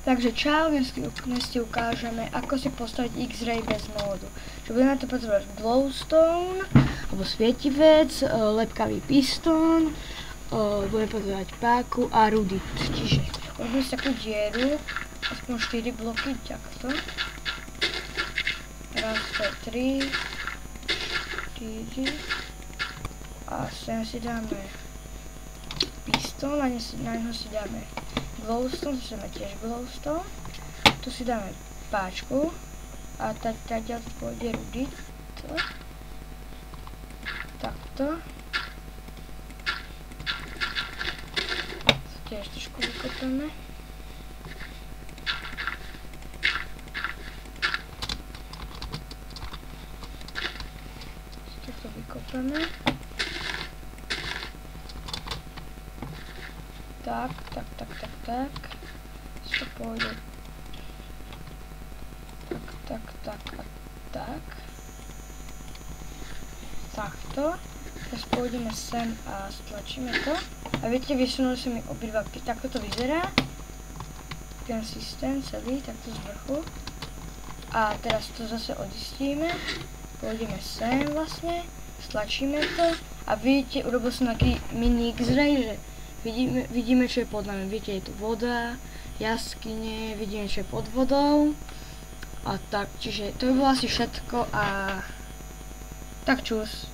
Takže čau, dnes si ukážeme, ako si postaviť X-ray bez módu. Že budeme to potrebovať glowstone, alebo svietivec, lepkavý pistón, budeme potrebovať páku a rudit. Čiže urobíme si takú dieru, aspoň 4 bloky, takto. Raz, 2, 3, 4 a sem si dáme pistón a na neho si dáme glowstone, tu si dáme tiež glowstone, tu si dáme páčku a tady pôjde rudit, takto. Tiež trošku vykopeme. Takto vykopeme. Tak. To pôjde tak a tak. Takto. Teraz pôjdeme sem a stlačíme to. A viete, vysunuli sa mi obidva, takto to vyzerá. Ten systém celý, takto z vrchu. A teraz to zase odistíme. Pôjdeme sem vlastne, stlačíme to. A vidíte, urobil som taký mini X-ray, že vidíme, čo je pod nami. Vidíte, je tu voda, jaskyne, vidíme, čo je pod vodou. A tak, čiže to by bolo asi všetko a tak čus.